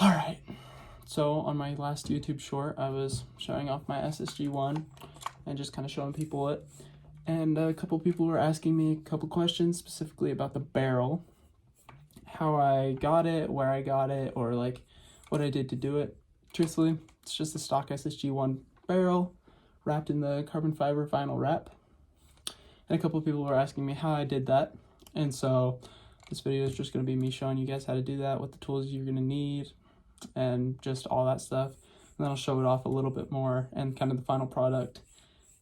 Alright, so on my last YouTube short, I was showing off my ssg1 and just kind of showing people it. And a couple people were asking me a couple questions specifically about the barrel, how I got it, where I got it, or like what I did to do it. Truthfully, it's just a stock ssg1 barrel wrapped in the carbon fiber vinyl wrap. And a couple people were asking me how I did that. And so this video is just going to be me showing you guys how to do that, what the tools you're going to need, and just all that stuff. And then I'll show it off a little bit more and kind of the final product.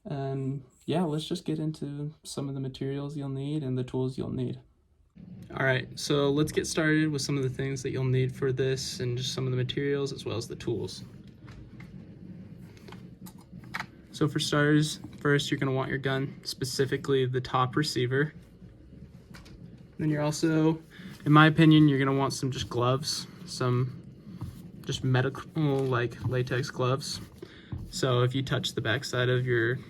And yeah, let's just get into some of the materials you'll need and the tools you'll need. All right, so let's get started with some of the things that you'll need for this and just some of the materials as well as the tools. So for starters, first you're going to want your gun, specifically the top receiver. Then you're also, in my opinion, you're going to want some just gloves, some just medical like latex gloves. So if you touch the back side of your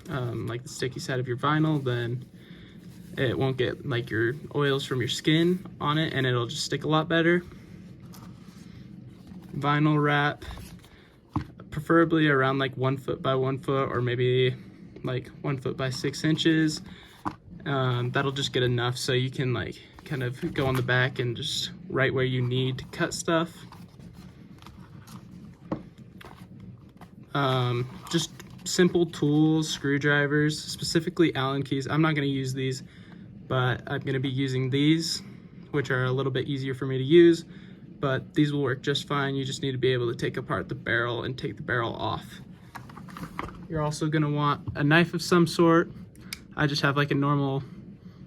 like the sticky side of your vinyl, then it won't get like your oils from your skin on it and it'll just stick a lot better. Vinyl wrap, preferably around like 1 foot by 1 foot, or maybe like 1 foot by 6 inches. That'll just get enough so you can like kind of go on the back and just right where you need to cut stuff. Just simple tools, screwdrivers, specifically Allen keys. I'm not going to use these, but I'm going to be using these, which are a little bit easier for me to use, but these will work just fine. You just need to be able to take apart the barrel and take the barrel off. You're also going to want a knife of some sort. I just have like a normal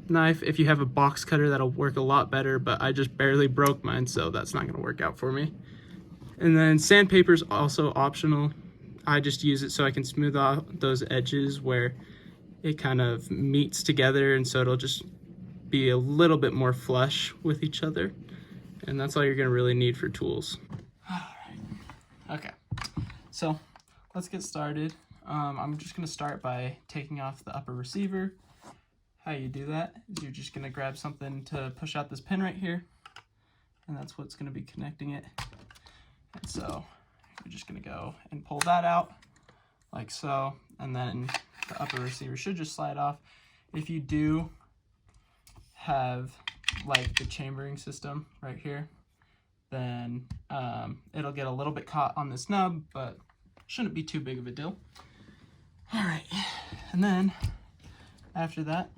knife. If you have a box cutter, that'll work a lot better, but I just barely broke mine, so that's not going to work out for me. And then sandpaper is also optional. I just use it so I can smooth out those edges where it kind of meets together, and so it'll just be a little bit more flush with each other. And that's all you're going to really need for tools. All right. Okay, so let's get started. I'm just going to start by taking off the upper receiver. How you do that is you're just going to grab something to push out this pin right here, and that's what's going to be connecting it. And so you're just going to go and pull that out like so, and then the upper receiver should just slide off. If you do have like the chambering system right here, then it'll get a little bit caught on this nub, but shouldn't be too big of a deal. All right, and then after that,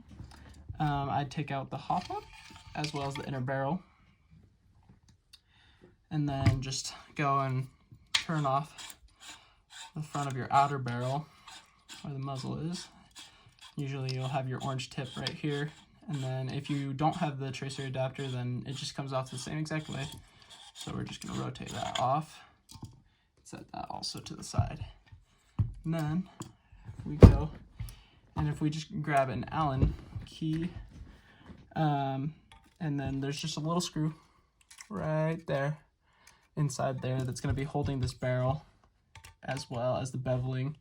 I'd take out the hop-up as well as the inner barrel, and then just go and turn off the front of your outer barrel where the muzzle is. Usually you'll have your orange tip right here, and then if you don't have the tracer adapter, then it just comes off the same exact way. So we're just going to rotate that off, set that also to the side, and then we go, and if we just grab an Allen key, and then there's just a little screw right there inside there that's going to be holding this barrel as well as the beveling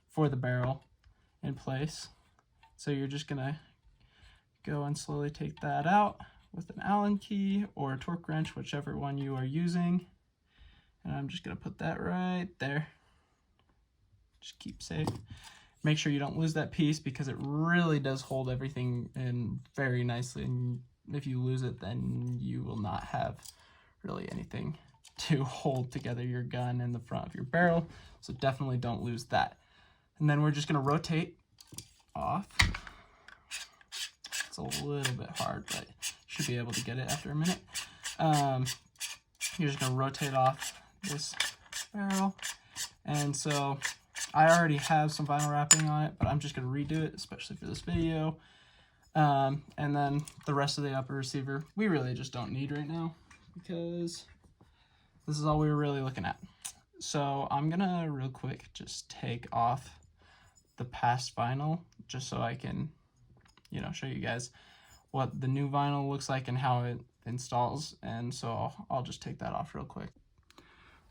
for the barrel in place. So you're just going to go and slowly take that out with an Allen key or a torque wrench, whichever one you are using. And I'm just going to put that right there. Just keep safe. Make sure you don't lose that piece because it really does hold everything in very nicely. And if you lose it, then you will not have really anything to hold together your gun in the front of your barrel. So definitely don't lose that. And then we're just going to rotate off. It's a little bit hard, but you should be able to get it after a minute. You're just going to rotate off this barrel. And so I already have some vinyl wrapping on it, but I'm just going to redo it, especially for this video. And then the rest of the upper receiver, we really just don't need right now because this is all we were really looking at. So I'm going to real quick just take off the past vinyl just so I can, show you guys what the new vinyl looks like and how it installs. And so I'll just take that off real quick.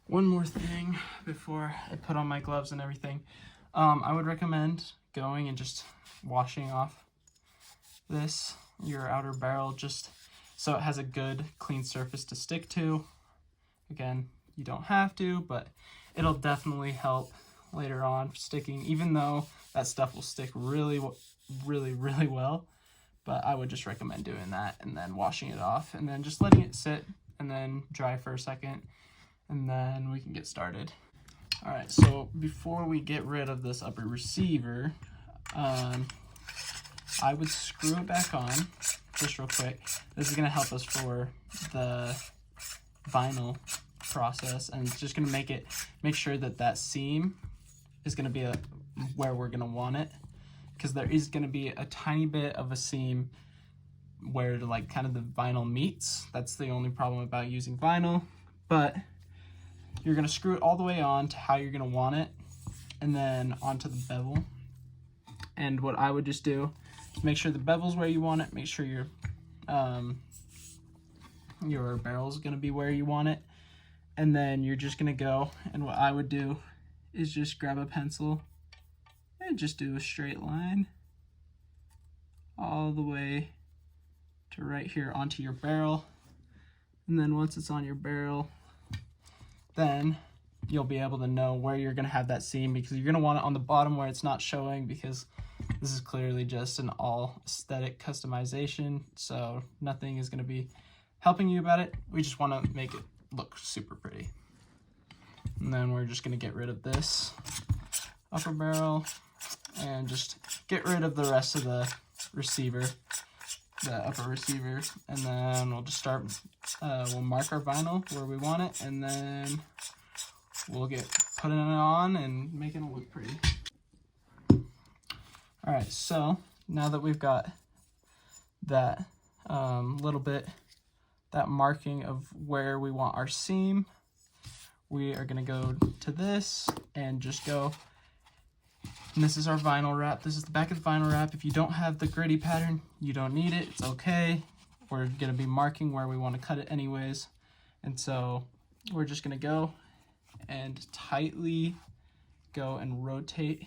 One more thing before I put on my gloves and everything. I would recommend going and just washing off your outer barrel just so it has a good clean surface to stick to. Again, you don't have to, but it'll definitely help later on sticking, even though that stuff will stick really, really, really well. But I would just recommend doing that and then washing it off and then just letting it sit and then dry for a second, and then we can get started. All right, so before we get rid of this upper receiver, I would screw it back on just real quick. This is gonna help us for the vinyl process, and it's just gonna make sure that that seam is gonna be where we're gonna want it, because there is gonna be a tiny bit of a seam where like kind of the vinyl meets. That's the only problem about using vinyl, but you're gonna screw it all the way on to how you're gonna want it, and then onto the bevel. And what I would just do is make sure the bevel's where you want it, make sure your barrel's gonna be where you want it, and then you're just gonna go, and what I would do is just grab a pencil and just do a straight line all the way to right here onto your barrel. And then once it's on your barrel, then you'll be able to know where you're gonna have that seam, because you're gonna want it on the bottom where it's not showing, because this is clearly just an all aesthetic customization, so nothing is gonna be helping you about it. We just wanna make it look super pretty. And then we're just gonna get rid of this upper barrel and just get rid of the rest of the receiver, the upper receiver, and then we'll just start, we'll mark our vinyl where we want it, and then we'll get putting it on and making it look pretty. All right, so now that we've got that little bit, that marking of where we want our seam, we are gonna go to this and just go, and this is our vinyl wrap. This is the back of the vinyl wrap. If you don't have the gritty pattern, you don't need it, it's okay. We're gonna be marking where we wanna cut it anyways. And so we're just gonna go and tightly go and rotate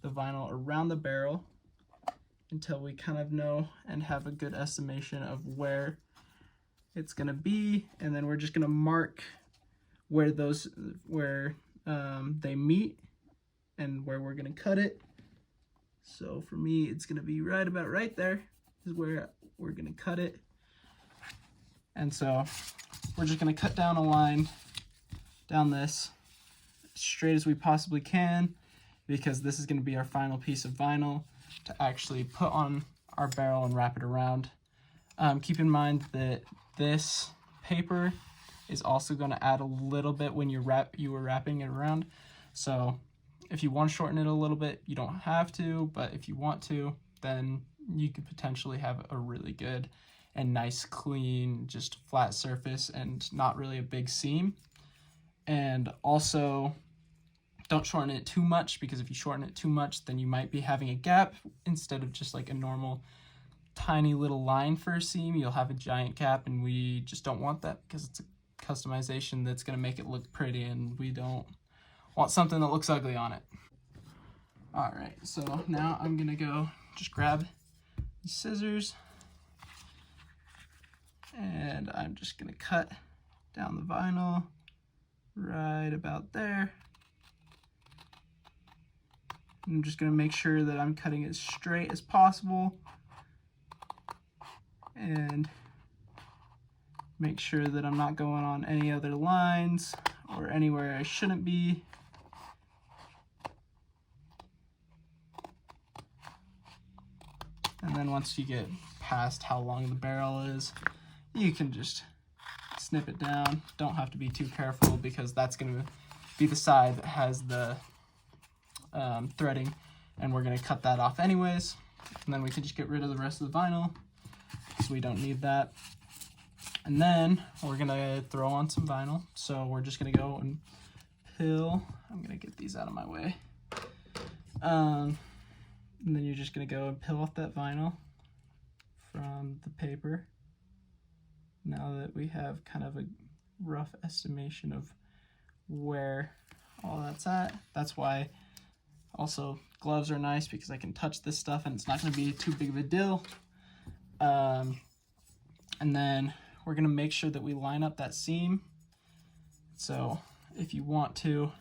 the vinyl around the barrel until we kind of know and have a good estimation of where it's gonna be. And then we're just gonna mark where they meet and where we're gonna cut it. So for me, it's gonna be right about right there is where we're gonna cut it. And so we're just gonna cut down a line down this as straight as we possibly can, because this is gonna be our final piece of vinyl to actually put on our barrel and wrap it around. Keep in mind that this paper is also gonna add a little bit when you were wrapping it around. So if you want to shorten it a little bit, you don't have to, but if you want to, then you could potentially have a really good and nice, clean, just flat surface and not really a big seam. And also, don't shorten it too much, because if you shorten it too much, then you might be having a gap instead of just like a normal tiny little line for a seam. You'll have a giant gap, and we just don't want that, because it's a customization that's going to make it look pretty, and we don't want something that looks ugly on it. All right, so now I'm gonna go just grab these scissors, and I'm just gonna cut down the vinyl right about there. I'm just gonna make sure that I'm cutting as straight as possible and make sure that I'm not going on any other lines or anywhere I shouldn't be. And then once you get past how long the barrel is, you can just snip it down. Don't have to be too careful, because that's going to be the side that has the threading, and we're going to cut that off anyways. And then we can just get rid of the rest of the vinyl, because we don't need that. And then we're going to throw on some vinyl. So we're just going to go and peel. I'm going to get these out of my way. And then you're just gonna go and peel off that vinyl from the paper. Now that we have kind of a rough estimation of where all that's at. That's why also gloves are nice, because I can touch this stuff and it's not gonna be too big of a deal. And then we're gonna make sure that we line up that seam So if you want to,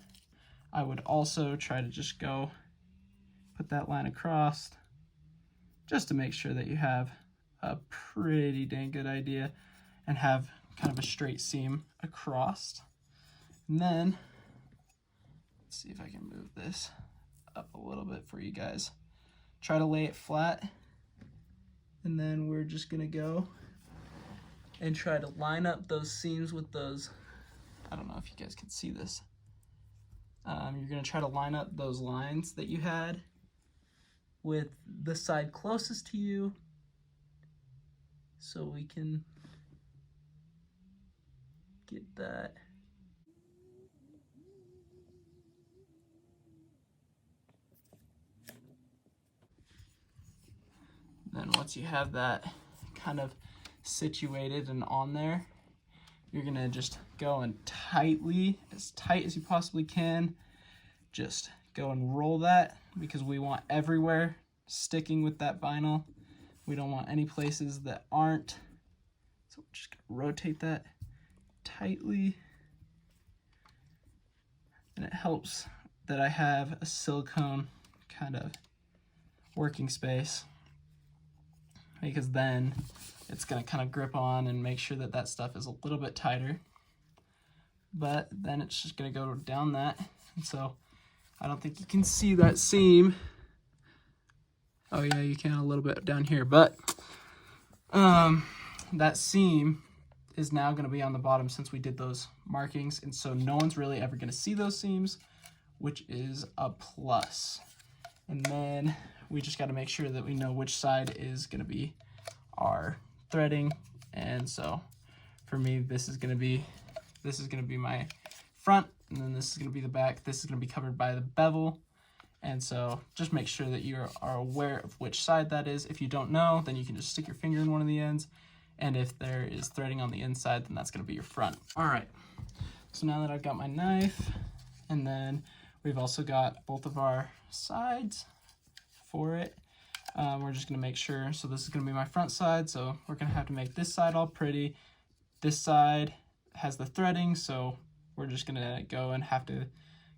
I would also try to just go put that line across just to make sure that you have a pretty dang good idea and have kind of a straight seam across. And then, let's see if I can move this up a little bit for you guys. Try to lay it flat, and then we're just gonna go and try to line up those seams with those, I don't know if you guys can see this. You're gonna try to line up those lines that you had with the side closest to you, so we can get that. Then once you have that kind of situated and on there, you're gonna just go and tightly, as tight as you possibly can, just go and roll that, because we want everywhere sticking with that vinyl. We don't want any places that aren't. So we're just gonna rotate that tightly. And it helps that I have a silicone kind of working space, because then it's gonna kind of grip on and make sure that that stuff is a little bit tighter. But then it's just gonna go down that. And so I don't think you can see that seam. Oh yeah, you can a little bit down here, but that seam is now gonna be on the bottom since we did those markings. And so no one's really ever gonna see those seams, which is a plus. And then we just gotta make sure that we know which side is gonna be our threading. And so for me, this is gonna be my front, and then this is gonna be the back. This is gonna be covered by the bevel. And so just make sure that you are aware of which side that is. If you don't know, then you can just stick your finger in one of the ends. And if there is threading on the inside, then that's gonna be your front. All right, so now that I've got my knife, and then we've also got both of our sides for it, we're just gonna make sure, so this is gonna be my front side, so we're gonna have to make this side all pretty. This side has the threading, so we're just gonna go and have to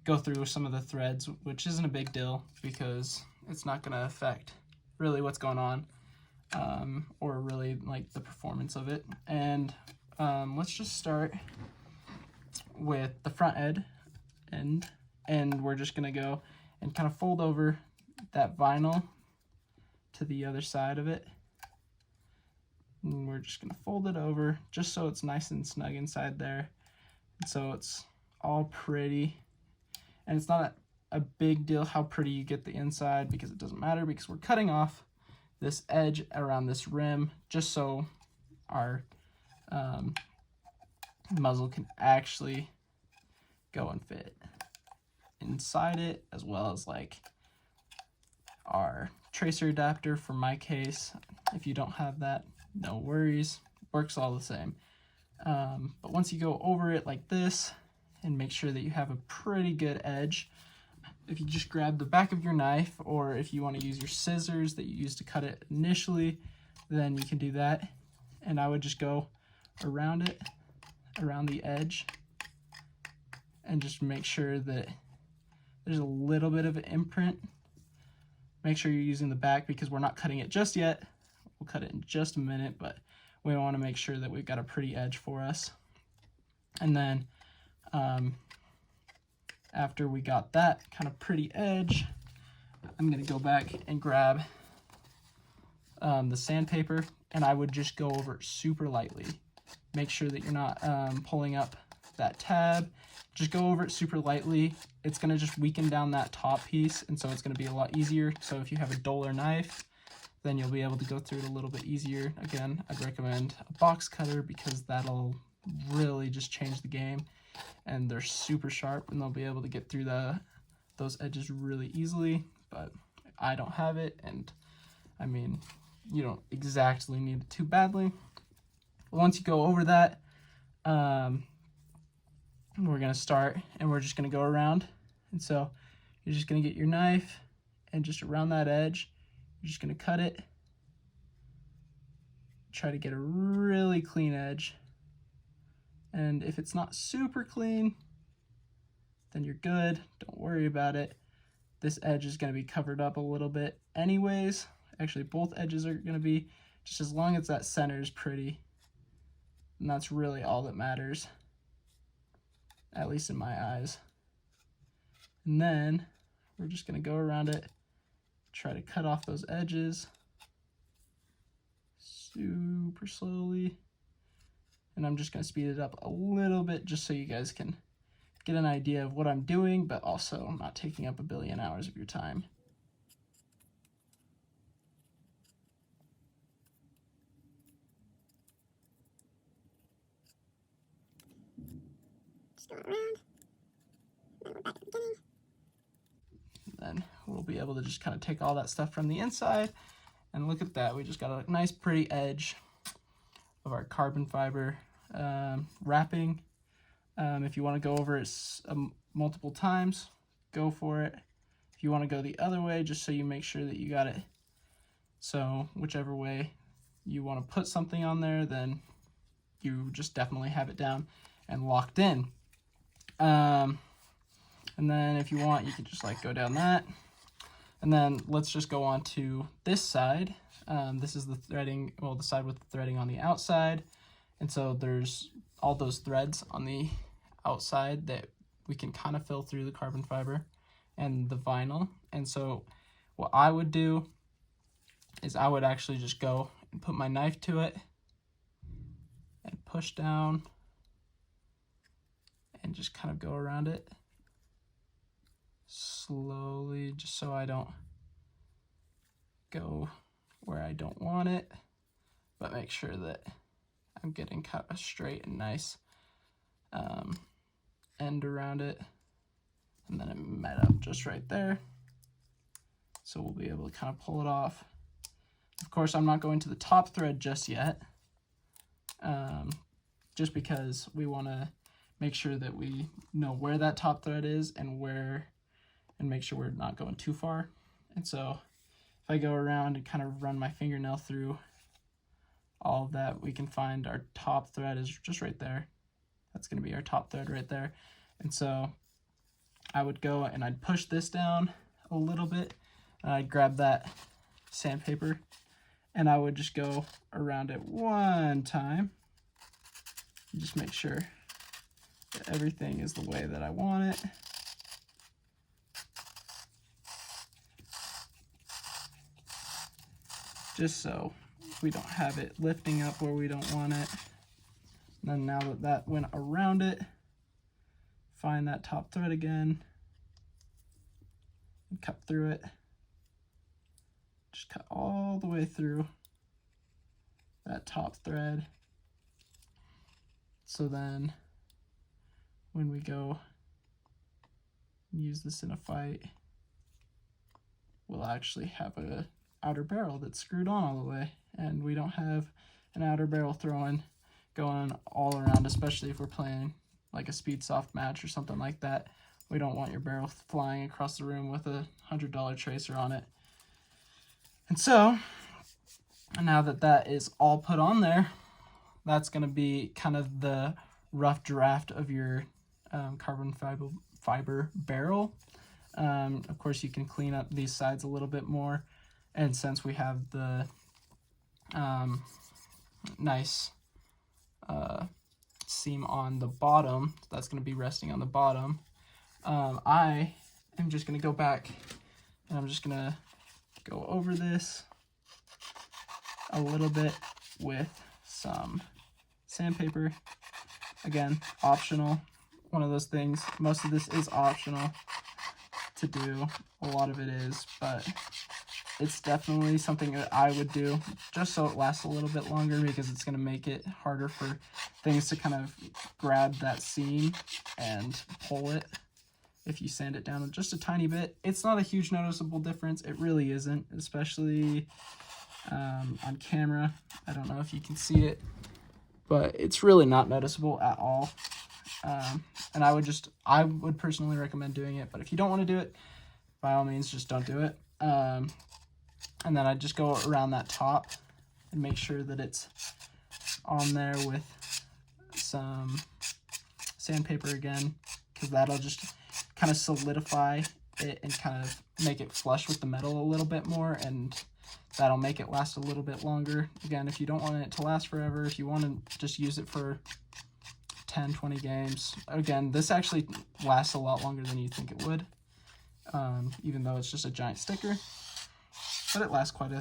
go through some of the threads, which isn't a big deal because it's not gonna affect really what's going on, or really like the performance of it. And let's just start with the front end, and we're just gonna go and kind of fold over that vinyl to the other side of it. And we're just gonna fold it over just so it's nice and snug inside there. And so it's all pretty. And it's not a big deal how pretty you get the inside, because it doesn't matter, because we're cutting off this edge around this rim just so our muzzle can actually go and fit inside it, as well as like our tracer adapter for my case. If you don't have that, no worries, works all the same. But once you go over it like this and make sure that you have a pretty good edge, if you just grab the back of your knife, or if you want to use your scissors that you used to cut it initially, then you can do that. And I would just go around it, around the edge, and just make sure that there's a little bit of an imprint. Make sure you're using the back, because we're not cutting it just yet. We'll cut it in just a minute, but we want to make sure that we've got a pretty edge for us. And then after we got that kind of pretty edge, I'm going to go back and grab the sandpaper, and I would just go over it super lightly. Make sure that you're not pulling up that tab. Just go over it super lightly. It's going to just weaken down that top piece, and so it's going to be a lot easier. So if you have a duller knife, then you'll be able to go through it a little bit easier. Again, I'd recommend a box cutter, because that'll really just change the game. And they're super sharp, and they'll be able to get through those edges really easily. But I don't have it, and I mean, you don't exactly need it too badly. But once you go over that, we're gonna start, and we're just gonna go around. And so you're just gonna get your knife, and just around that edge, you're just gonna cut it. Try to get a really clean edge, And if it's not super clean, then you're good. Don't worry about it. This edge is going to be covered up a little bit anyways. Actually, both edges are going to be, just as long as that center is pretty. And that's really all that matters, at least in my eyes. And then we're just going to go around it, try to cut off those edges super slowly. And I'm just going to speed it up a little bit just so you guys can get an idea of what I'm doing, but also I'm not taking up a billion hours of your time. Just go around. Then we're back at the beginning. Then we'll be able to just kind of take all that stuff from the inside, and look at that. We just got a nice pretty edge of our carbon fiber wrapping. If you want to go over it multiple times, go for it. If you want to go the other way, just so you make sure that you got it. So whichever way you want to put something on there, then you just definitely have it down and locked in. And then if you want, you can just like go down that. And then let's just go on to this side. This is the threading, well, the side with the threading on the outside. And so there's all those threads on the outside that we can kind of fill through the carbon fiber and the vinyl. And so what I would do is I would actually just go and put my knife to it and push down and just kind of go around it slowly, just so I don't go where I don't want it, but make sure that I'm getting kind of a straight and nice end around it. And then it met up just right there. So we'll be able to kind of pull it off. Of course, I'm not going to the top thread just yet, just because we want to make sure that we know where that top thread is and make sure we're not going too far. And so if I go around and kind of run my fingernail through all of that, we can find our top thread is just right there. That's going to be our top thread right there. And so I would go and I'd push this down a little bit, and I'd grab that sandpaper and I would just go around it one time and just make sure that everything is the way that I want it. Just so we don't have it lifting up where we don't want it. And then now that that went around it, find that top thread again and cut through it. Just cut all the way through that top thread. So then when we go use this in a fight, we'll actually have a outer barrel that's screwed on all the way, and we don't have an outer barrel going all around, especially if we're playing like a speed soft match or something like that. We don't want your barrel flying across the room with a $100 tracer on it. And so now that that is all put on there, that's going to be kind of the rough draft of your carbon fiber barrel. Of course, you can clean up these sides a little bit more, and since we have the nice seam on the bottom, that's going to be resting on the bottom, I am just going to go back and I'm just going to go over this a little bit with some sandpaper. Again, optional. One of those things, most of this is optional to do, a lot of it is, but it's definitely something that I would do just so it lasts a little bit longer, because it's going to make it harder for things to kind of grab that seam and pull it if you sand it down just a tiny bit. It's not a huge noticeable difference. It really isn't, especially on camera. I don't know if you can see it, but it's really not noticeable at all. And I would personally recommend doing it, but if you don't want to do it, by all means, just don't do it. And then I just go around that top and make sure that it's on there with some sandpaper again, because that'll just kind of solidify it and kind of make it flush with the metal a little bit more, and that'll make it last a little bit longer. Again, if you don't want it to last forever, if you want to just use it for 10, 20 games, again, this actually lasts a lot longer than you think it would, even though it's just a giant sticker, but it lasts quite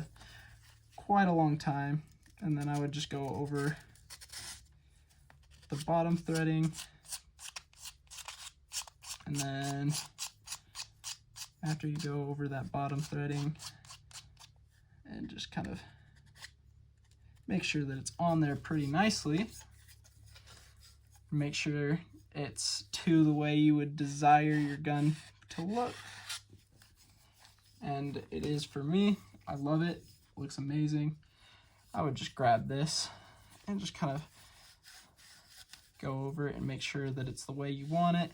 a long time. And then I would just go over the bottom threading, and then after you go over that bottom threading and just kind of make sure that it's on there pretty nicely, make sure it's to the way you would desire your gun to look, and it is for me. I love it. It looks amazing. I would just grab this and just kind of go over it and make sure that it's the way you want it.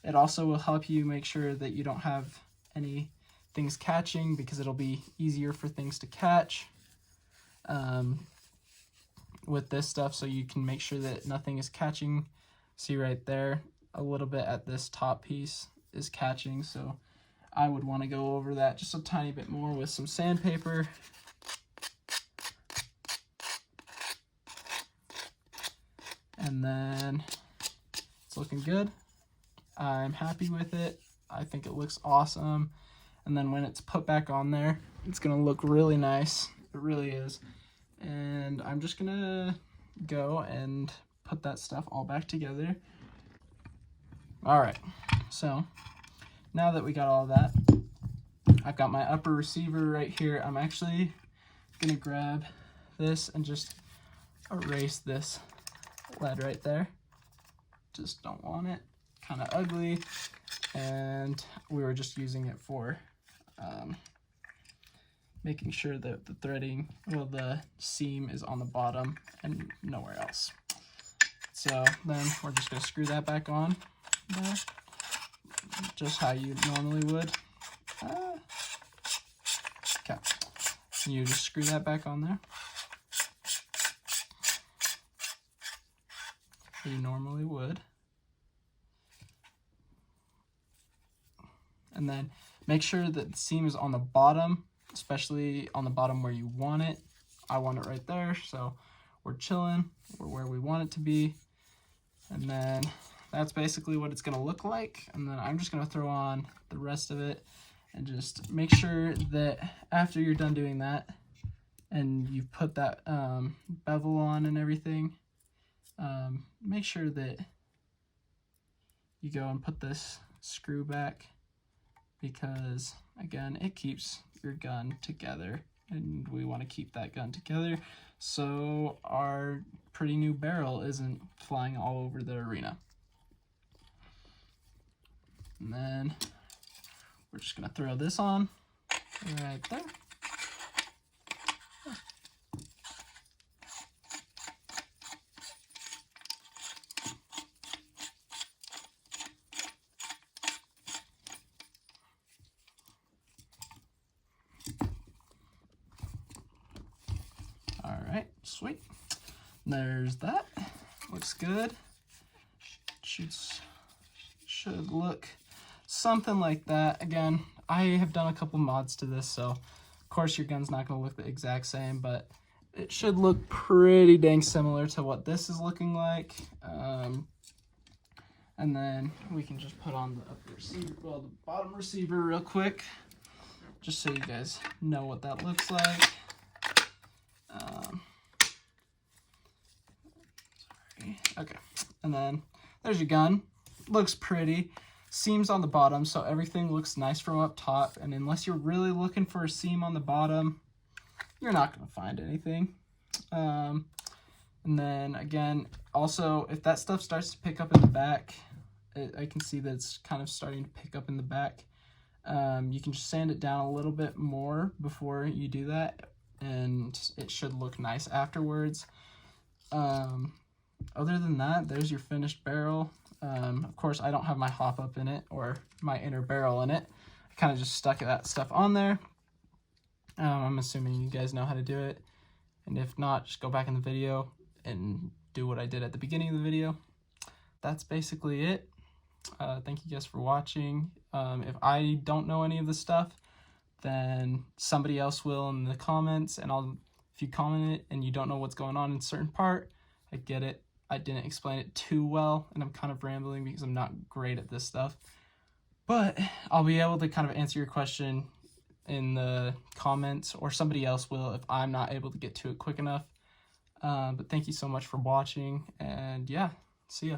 It also will help you make sure that you don't have any things catching, because it'll be easier for things to catch with this stuff, so you can make sure that nothing is catching. See right there, a little bit at this top piece is catching, so I would want to go over that just a tiny bit more with some sandpaper. And then it's looking good. I'm happy with it. I think it looks awesome. And then when it's put back on there, it's gonna look really nice. It really is. And I'm just gonna go and put that stuff all back together. All right, so now that we got all that, I've got my upper receiver right here. I'm actually gonna grab this and just erase this lead right there. Just don't want it. Kind of ugly, and we were just using it for making sure that the threading, well, the seam is on the bottom and nowhere else. So then we're just going to screw that back on there, just how you normally would. Okay, you just screw that back on there how you normally would. And then make sure that the seam is on the bottom, especially on the bottom where you want it. I want it right there, so we're chilling. We're where we want it to be. And then that's basically what it's gonna look like. And then I'm just gonna throw on the rest of it, and just make sure that after you're done doing that, and you've put that bevel on and everything, make sure that you go and put this screw back, because again, it keeps your gun together, and we want to keep that gun together so our pretty new barrel isn't flying all over the arena. And then we're just gonna throw this on right there. Alright, sweet. There's that. Looks good. Should look something like that. Again, I have done a couple mods to this, so of course your gun's not going to look the exact same, but it should look pretty dang similar to what this is looking like. And then we can just put on the upper receiver, well, the bottom receiver real quick, just so you guys know what that looks like. Okay, and then there's your gun. Looks pretty. Seams on the bottom, so everything looks nice from up top, and unless you're really looking for a seam on the bottom, you're not going to find anything. And then again, also, if that stuff starts to pick up in the back, I can see that it's kind of starting to pick up in the back. You can just sand it down a little bit more before you do that, and it should look nice afterwards. Other than that, there's your finished barrel. Of course, I don't have my hop up in it or my inner barrel in it. I kind of just stuck that stuff on there. I'm assuming you guys know how to do it, and if not, just go back in the video and do what I did at the beginning of the video. that's basically it. Thank you guys for watching. If I don't know any of this stuff, then somebody else will in the comments, and if you comment it and you don't know what's going on in a certain part, I get it. I didn't explain it too well, and I'm kind of rambling because I'm not great at this stuff. But I'll be able to kind of answer your question in the comments, or somebody else will if I'm not able to get to it quick enough. But thank you so much for watching, and yeah, see ya.